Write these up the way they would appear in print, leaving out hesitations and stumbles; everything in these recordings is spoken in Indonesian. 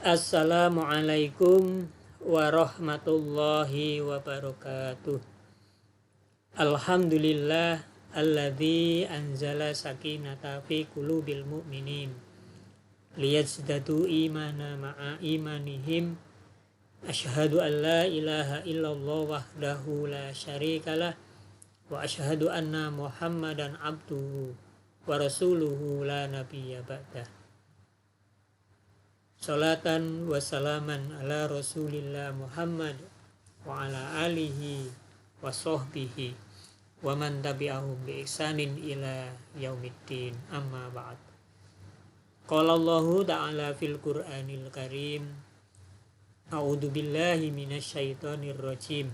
Assalamualaikum warahmatullahi wabarakatuh. Alhamdulillah alladzi anzala sakinata fi qulubil mu'minin liyazdadu imana ma'a imanihim. Asyhadu an la ilaha illallah wahdahu la syarikalah wa asyhadu anna Muhammadan abduhu wa rasuluhu la nabiyya ba'dah. Salatan wa salaman ala rasulillah Muhammad wa ala alihi wa sahbihi wa man tabi'ahum bi ihsanin ila yaumiddin, amma ba'd. Qala Allahu ta'ala fil Qur'anil Karim, a'udzu billahi minasyaitonir rajim.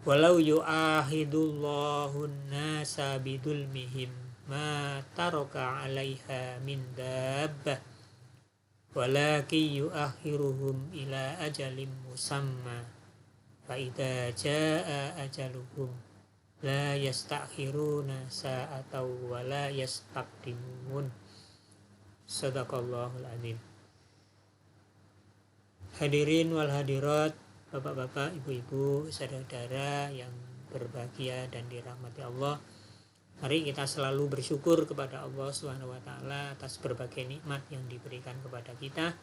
Walau yu'ahidullahu an-nasa bidulmihim ma taraka 'alaiha min dabbah walaki yu'akhiruhum ila ajalim musamma fa idza jaa ajaluhum la yastakhiruna sa'atan wa la yastaqdimun. Shadaqallahul azim. Hadirin wal hadirat, bapak-bapak, ibu-ibu, saudara-saudara yang berbahagia dan dirahmati Allah, mari kita selalu bersyukur kepada Allah SWT atas berbagai nikmat yang diberikan kepada kita.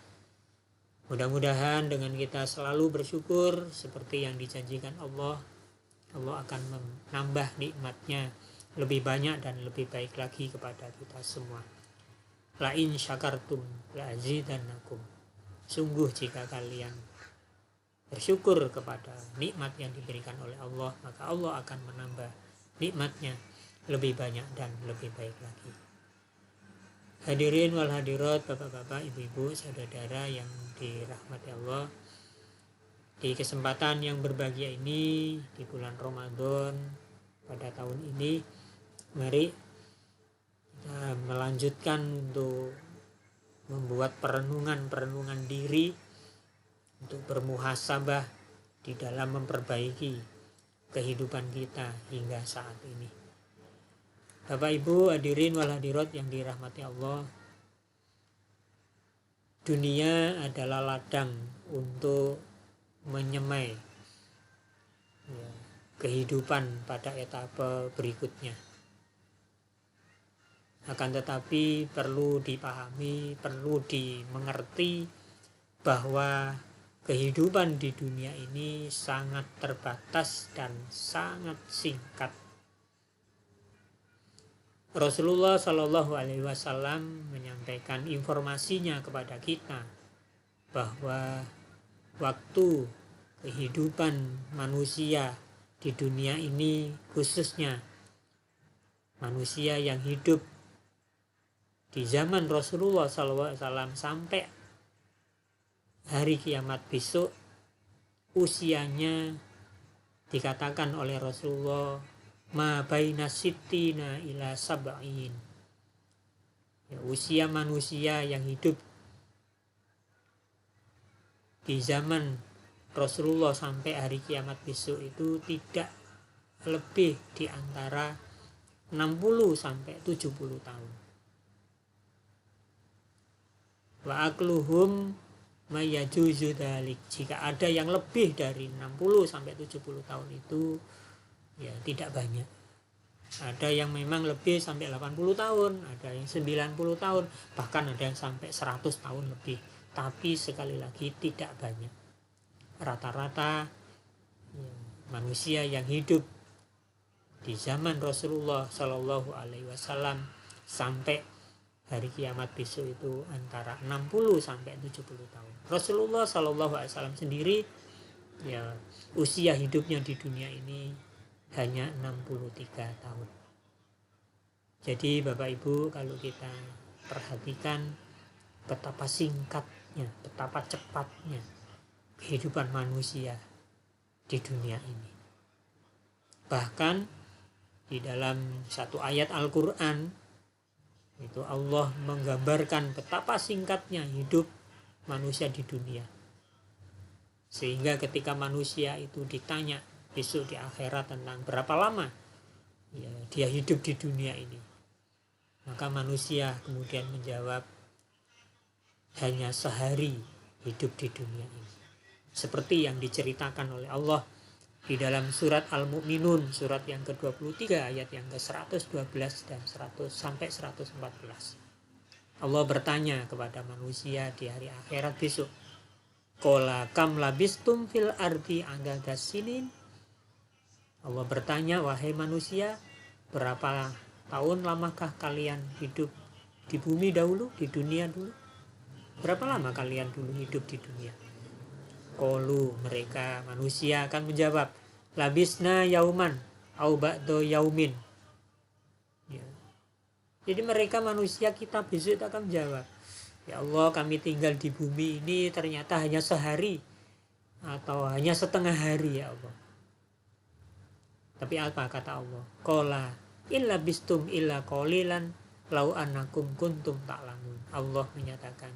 Mudah-mudahan dengan kita selalu bersyukur seperti yang dijanjikan Allah, Allah akan menambah nikmatnya lebih banyak dan lebih baik lagi kepada kita semua. La in syakartum la azidannakum. Sungguh jika kalian bersyukur kepada nikmat yang diberikan oleh Allah, maka Allah akan menambah nikmatnya lebih banyak dan lebih baik lagi. Hadirin wal hadirat, bapak-bapak, ibu-ibu, saudara-saudara yang dirahmati Allah, di kesempatan yang berbahagia ini di bulan Ramadan pada tahun ini, mari kita melanjutkan untuk membuat perenungan diri untuk bermuhasabah di dalam memperbaiki kehidupan kita hingga saat ini. Bapak Ibu hadirin wal hadirat yang dirahmati Allah, dunia adalah ladang untuk menyemai kehidupan pada etapa berikutnya. Akan tetapi perlu dipahami, perlu dimengerti bahwa kehidupan di dunia ini sangat terbatas dan sangat singkat. Rasulullah Shallallahu Alaihi Wasallam menyampaikan informasinya kepada kita bahwa waktu kehidupan manusia di dunia ini, khususnya manusia yang hidup di zaman Rasulullah SAW sampai hari kiamat besok, usianya dikatakan oleh Rasulullah ma baina sittina ila sab'in. Usia manusia yang hidup di zaman Rasulullah sampai hari kiamat besok itu tidak lebih di antara 60 sampai 70 tahun. Wa akluhum mayajuzu dalik. Jika ada yang lebih dari 60 sampai 70 tahun itu ya tidak banyak. Ada yang memang lebih sampai 80 tahun, ada yang 90 tahun, bahkan ada yang sampai 100 tahun lebih. Tapi sekali lagi tidak banyak. Rata-rata manusia yang hidup di zaman Rasulullah Shallallahu Alaihi Wasallam sampai hari kiamat besok itu antara 60 sampai 70 tahun. Rasulullah Shallallahu Alaihi Wasallam sendiri ya usia hidupnya di dunia ini hanya 63 tahun. Jadi Bapak Ibu, kalau kita perhatikan betapa singkatnya, betapa cepatnya kehidupan manusia di dunia ini. Bahkan di dalam satu ayat Al-Quran itu Allah menggambarkan betapa singkatnya hidup manusia di dunia. Sehingga ketika manusia itu ditanya besok di akhirat tentang berapa lama ya, dia hidup di dunia ini, maka manusia kemudian menjawab hanya sehari hidup di dunia ini. Seperti yang diceritakan oleh Allah di dalam surat Al-Mu'minun, surat yang ke-23 ayat yang ke-112 dan 100 sampai 114. Allah bertanya kepada manusia di hari akhirat besok, qala kam labistum fil ardi adada sinin. Allah bertanya, wahai manusia, berapa tahun lamakah kalian hidup di bumi dahulu, di dunia dulu? Berapa lama kalian dulu hidup di dunia? Qalu, mereka manusia akan menjawab, labisna yauman au ba'da yaumin. Ya. Jadi mereka manusia, kita besok akan menjawab, ya Allah, kami tinggal di bumi ini ternyata hanya sehari atau hanya setengah hari, ya Allah. Tapi apa kata Allah? Qala illa bistum illa qalilan lau annakum kuntum ta'lamun. Allah menyatakan,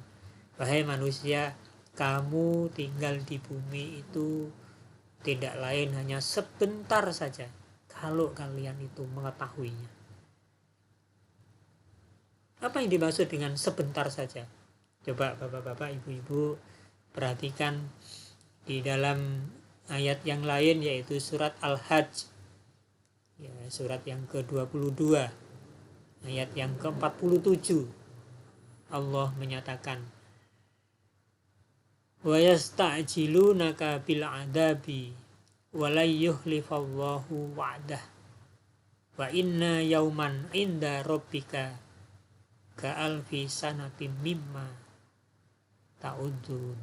wahai manusia, kamu tinggal di bumi itu tidak lain hanya sebentar saja kalau kalian itu mengetahuinya. Apa yang dimaksud dengan sebentar saja? Coba bapak-bapak, ibu-ibu perhatikan di dalam ayat yang lain, yaitu surat Al-Hajj, ya, surat yang ke-22 ayat yang ke-47. Allah menyatakan, wa yasta'jilunaka bil adabi wa la yukhlifallahu wa'dah wa inna yauman inda rabbika ka alfi sanatin mimma ta'udun.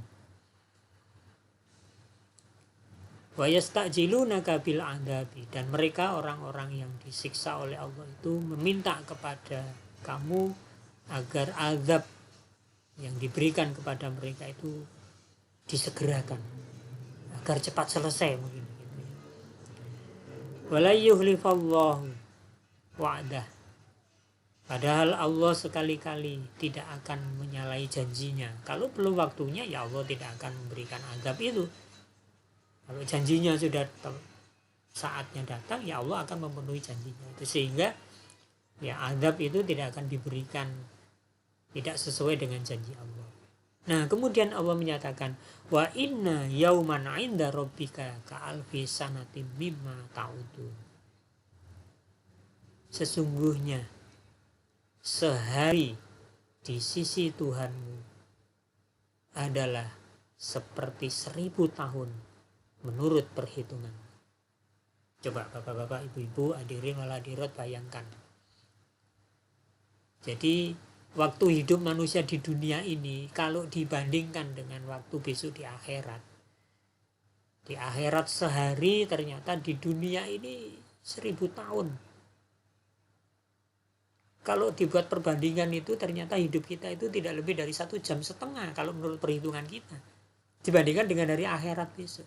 Wa yasta'jilunaka bil adabi, dan mereka orang-orang yang disiksa oleh Allah itu meminta kepada kamu agar azab yang diberikan kepada mereka itu disegerakan, agar cepat selesai mungkin. Wala yukhlifallahu wa'dah, padahal Allah sekali-kali tidak akan menyalahi janjinya. Kalau belum waktunya, ya Allah tidak akan memberikan azab itu. Kalau janjinya sudah saatnya datang, ya Allah akan memenuhi janjinya itu, sehingga ya azab itu tidak akan diberikan tidak sesuai dengan janji Allah. Nah, kemudian Allah menyatakan, wa inna yauman 'inda rabbika ka alfi sanatin mimma ta'udun. Sesungguhnya sehari di sisi Tuhanmu adalah seperti 1000 tahun menurut perhitungan. Coba bapak-bapak, ibu-ibu, hadirin wal hadirat bayangkan. Jadi waktu hidup manusia di dunia ini kalau dibandingkan dengan waktu besok di akhirat. Di akhirat sehari, ternyata di dunia ini 1000 tahun. Kalau dibuat perbandingan itu, ternyata hidup kita itu tidak lebih dari 1,5 jam kalau menurut perhitungan kita, dibandingkan dengan dari akhirat besok.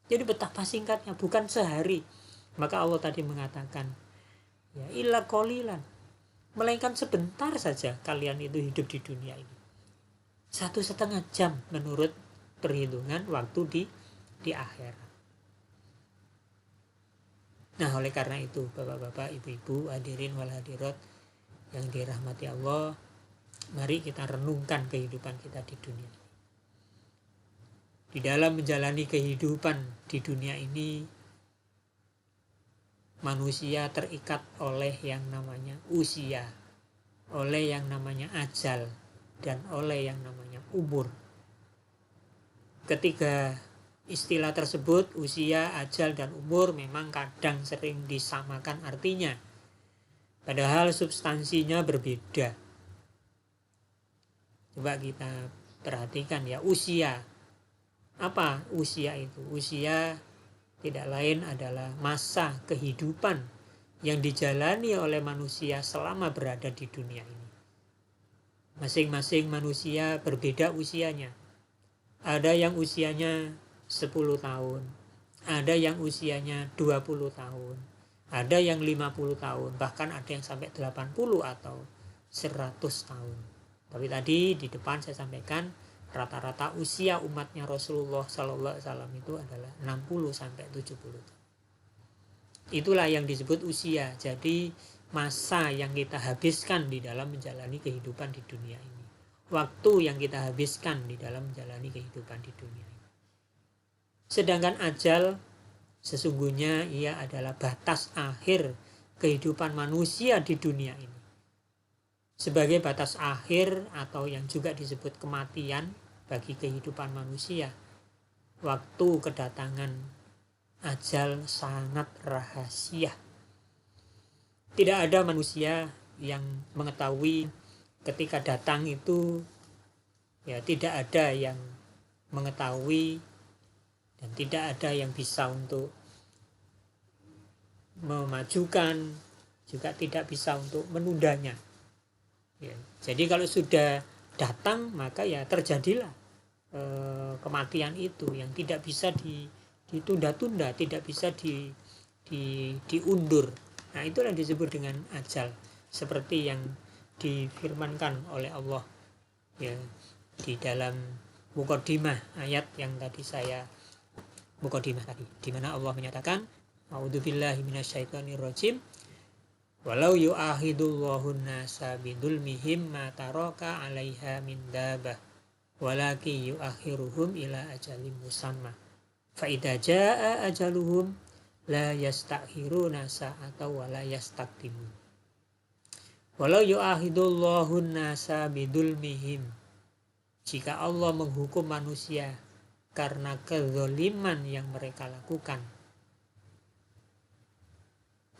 Jadi betapa singkatnya, bukan sehari. Maka Allah tadi mengatakan, ya illa qalilan, melainkan sebentar saja kalian itu hidup di dunia ini. 1,5 jam menurut perhitungan waktu di akhirat. Nah, oleh karena itu, bapak-bapak, ibu-ibu, hadirin wal hadirat yang dirahmati Allah, mari kita renungkan kehidupan kita di dunia ini. Di dalam menjalani kehidupan di dunia ini, manusia terikat oleh yang namanya usia, oleh yang namanya ajal, dan oleh yang namanya umur. Ketiga istilah tersebut, usia, ajal, dan umur, memang kadang sering disamakan artinya, padahal substansinya berbeda. Coba kita perhatikan ya, usia. Apa usia itu? Usia tidak lain adalah masa kehidupan yang dijalani oleh manusia selama berada di dunia ini. Masing-masing manusia berbeda usianya. Ada yang usianya 10 tahun, ada yang usianya 20 tahun, ada yang 50 tahun, bahkan ada yang sampai 80 atau 100 tahun. Tapi tadi di depan saya sampaikan, rata-rata usia umatnya Rasulullah Sallallahu Alaihi Wasallam itu adalah 60 sampai 70. Itulah yang disebut usia. Jadi masa yang kita habiskan di dalam menjalani kehidupan di dunia ini. waktu yang kita habiskan di dalam menjalani kehidupan di dunia ini. Sedangkan ajal sesungguhnya ia adalah batas akhir kehidupan manusia di dunia ini. Sebagai batas akhir atau yang juga disebut kematian bagi kehidupan manusia, waktu kedatangan ajal sangat rahasia. Tidak ada manusia yang mengetahui ketika datang itu, ya tidak ada yang mengetahui dan tidak ada yang bisa untuk memajukan, juga tidak bisa untuk menundanya. Ya, jadi kalau sudah datang maka ya terjadilah kematian itu yang tidak bisa ditunda-tunda, tidak bisa diundur. Nah, itulah disebut dengan ajal, seperti yang difirmankan oleh Allah ya di dalam Muqaddimah ayat yang tadi saya Muqaddimah tadi, di mana Allah menyatakan a'udzubillahi minasyaitonirrajim walau yu'ahidullahu an-nasa bidzulmihim ma taraka 'alaiha min dabah walaki yu'akhiruhum ila ajalin musamma fa idza jaa ajaluhum la yastakhiruna sa'atan wa la yastaqdimun. Walau yu'ahidullahu an-nasa bidzulmihim, jika Allah menghukum manusia karena kezaliman yang mereka lakukan,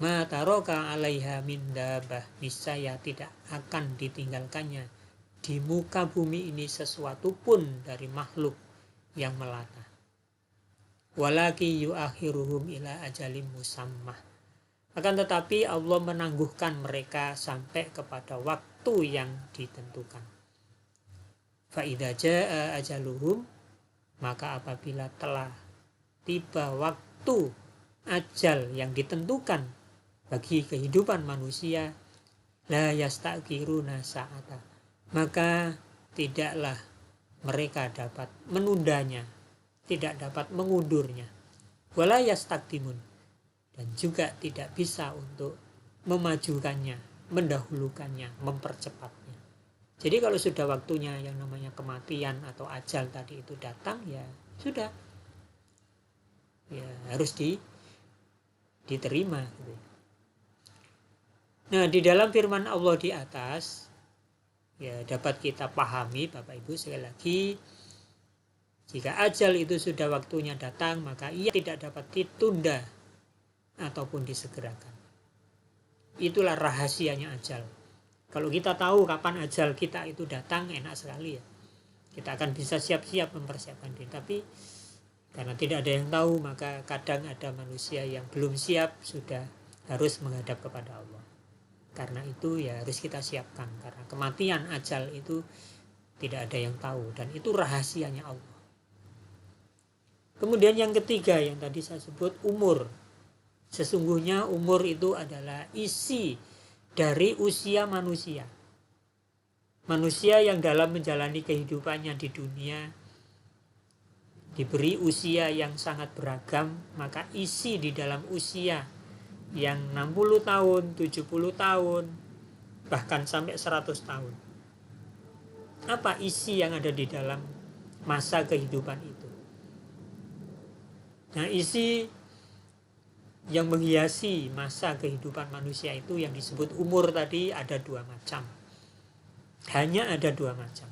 ma taraka 'alaiha min dabah, niscaya tidak akan ditinggalkannya di muka bumi ini sesuatu pun dari makhluk yang melata. Walaki yu'akhiruhum ila ajalim musammah, akan tetapi Allah menangguhkan mereka sampai kepada waktu yang ditentukan. Fa idza jaa ajaluhum, maka apabila telah tiba waktu ajal yang ditentukan bagi kehidupan manusia, la yastaqiruna sa'ata, maka tidaklah mereka dapat menundanya, tidak dapat mengundurnya. Wala yastaqdimun, dan juga tidak bisa untuk memajukannya, mendahulukannya, mempercepatnya. Jadi kalau sudah waktunya yang namanya kematian atau ajal tadi itu datang, ya sudah, ya harus diterima. Nah, di dalam firman Allah di atas, ya dapat kita pahami Bapak Ibu sekali lagi, jika ajal itu sudah waktunya datang, maka ia tidak dapat ditunda ataupun disegerakan. Itulah rahasianya ajal. Kalau kita tahu kapan ajal kita itu datang, enak sekali ya. Kita akan bisa siap-siap mempersiapkan diri. Tapi karena tidak ada yang tahu, maka kadang ada manusia yang belum siap, sudah harus menghadap kepada Allah. Karena itu ya harus kita siapkan. Karena kematian ajal itu tidak ada yang tahu, dan itu rahasianya Allah. Kemudian yang ketiga yang tadi saya sebut, umur. Sesungguhnya umur itu adalah isi dari usia manusia. Manusia yang dalam menjalani kehidupannya di dunia diberi usia yang sangat beragam, maka isi di dalam usia yang 60 tahun, 70 tahun, bahkan sampai 100 tahun. Apa isi yang ada di dalam masa kehidupan itu? Nah, isi yang menghiasi masa kehidupan manusia itu yang disebut umur tadi ada dua macam. Hanya ada dua macam,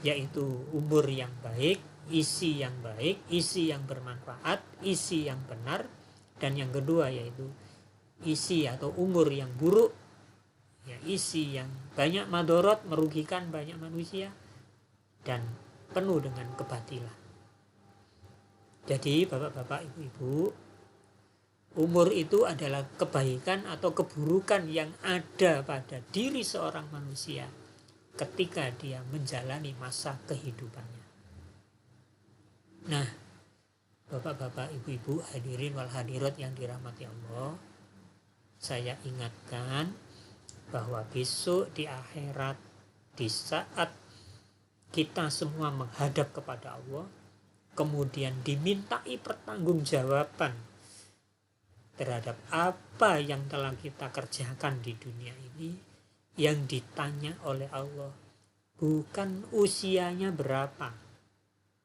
yaitu umur yang baik, isi yang baik, isi yang bermanfaat, isi yang benar, dan yang kedua yaitu isi atau umur yang buruk, ya isi yang banyak madorot, merugikan banyak manusia dan penuh dengan kebatilan. Jadi Bapak-bapak, Ibu-ibu, umur itu adalah kebaikan atau keburukan yang ada pada diri seorang manusia ketika dia menjalani masa kehidupannya. Nah, Bapak-bapak, Ibu-ibu, hadirin wal hadirat yang dirahmati Allah, saya ingatkan bahwa besok di akhirat, di saat kita semua menghadap kepada Allah, kemudian dimintai pertanggungjawaban terhadap apa yang telah kita kerjakan di dunia ini, yang ditanya oleh Allah, bukan usianya berapa,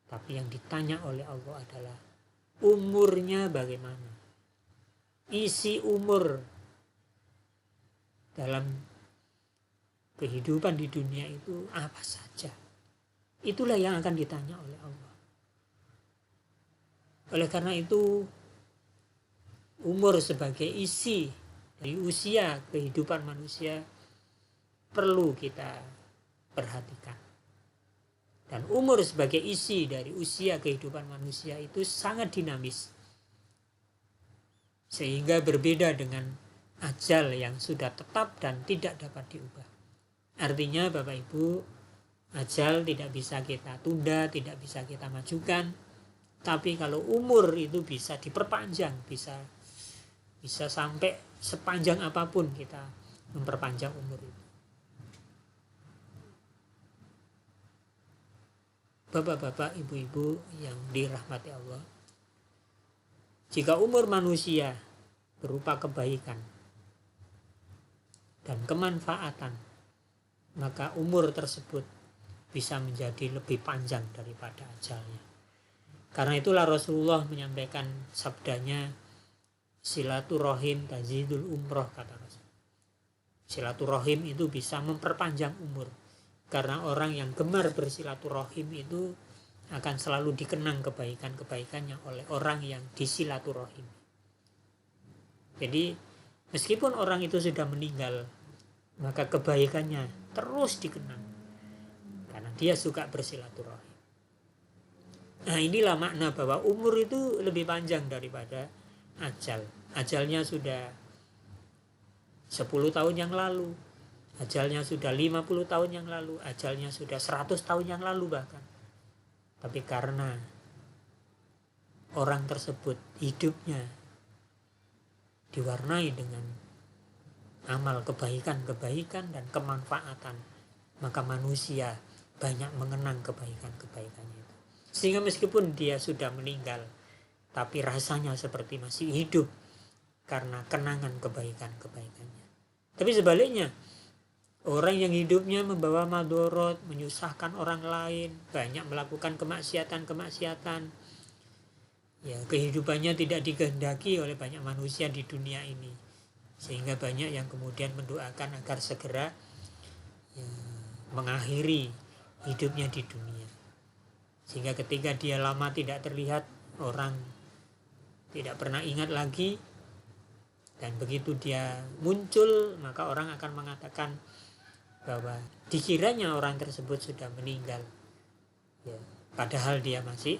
tapi yang ditanya oleh Allah adalah umurnya bagaimana. Isi umur dalam kehidupan di dunia itu apa saja. Itulah yang akan ditanya oleh Allah. Oleh karena itu, umur sebagai isi dari usia kehidupan manusia perlu kita perhatikan. Dan umur sebagai isi dari usia kehidupan manusia itu sangat dinamis. Sehingga berbeda dengan ajal yang sudah tetap dan tidak dapat diubah. Artinya Bapak Ibu, ajal tidak bisa kita tunda, tidak bisa kita majukan. Tapi kalau umur itu bisa diperpanjang, bisa sampai sepanjang apapun kita memperpanjang umur itu. Bapak-bapak, ibu-ibu yang dirahmati Allah, jika umur manusia berupa kebaikan dan kemanfaatan, maka umur tersebut bisa menjadi lebih panjang daripada ajalnya. Karena itulah Rasulullah menyampaikan sabdanya, silaturahim tazidul umroh, kata Rasul. Silaturahim itu bisa memperpanjang umur. Karena orang yang gemar bersilaturahim itu akan selalu dikenang kebaikan-kebaikannya oleh orang yang disilaturahim. Jadi meskipun orang itu sudah meninggal, maka kebaikannya terus dikenang. Karena dia suka bersilaturahim. Nah, inilah makna bahwa umur itu lebih panjang daripada ajal. Ajalnya sudah 10 tahun yang lalu, ajalnya sudah 50 tahun yang lalu, ajalnya sudah 100 tahun yang lalu bahkan. Tapi karena orang tersebut hidupnya diwarnai dengan amal kebaikan-kebaikan dan kemanfaatan, maka manusia banyak mengenang kebaikan-kebaikannya itu. Sehingga meskipun dia sudah meninggal, tapi rasanya seperti masih hidup karena kenangan kebaikan-kebaikannya. Tapi sebaliknya, orang yang hidupnya membawa madorot, menyusahkan orang lain, banyak melakukan kemaksiatan-kemaksiatan, ya kehidupannya tidak dikehendaki oleh banyak manusia di dunia ini, sehingga banyak yang kemudian mendoakan agar segera ya, mengakhiri hidupnya di dunia. Sehingga ketika dia lama tidak terlihat, orang tidak pernah ingat lagi, dan begitu dia muncul, maka orang akan mengatakan bahwa dikiranya orang tersebut sudah meninggal, ya, padahal dia masih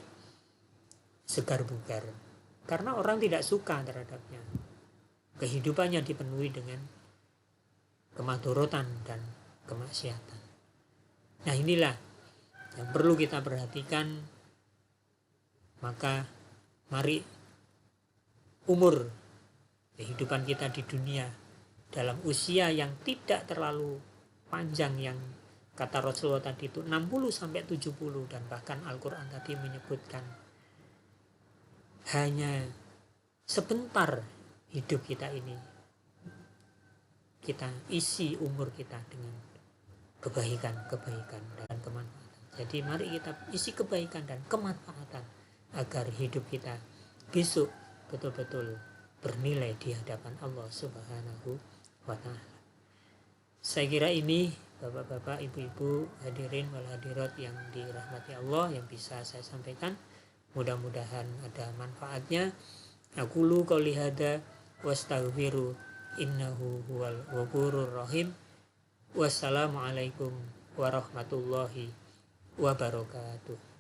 segar bugar. Karena orang tidak suka terhadapnya. Kehidupannya dipenuhi dengan kemadorotan dan kemaksiatan. Nah, inilah yang perlu kita perhatikan. Maka mari umur kehidupan kita di dunia dalam usia yang tidak terlalu panjang, yang kata Rasulullah tadi itu 60-70, dan bahkan Al-Quran tadi menyebutkan hanya sebentar hidup kita ini, kita isi umur kita dengan kebaikan-kebaikan dan kemanfaatan. Jadi mari kita isi kebaikan dan kemanfaatan agar hidup kita besok betul-betul bernilai di hadapan Allah Subhanahu wa Ta'ala. Saya kira ini bapak-bapak, ibu-ibu, hadirin wal hadirat yang dirahmati Allah yang bisa saya sampaikan. Mudah-mudahan ada manfaatnya. Aqulu qouli hadza wastaghfiru innahu huwal ghafurur rahim. Wassalamualaikum warahmatullahi wabarakatuh.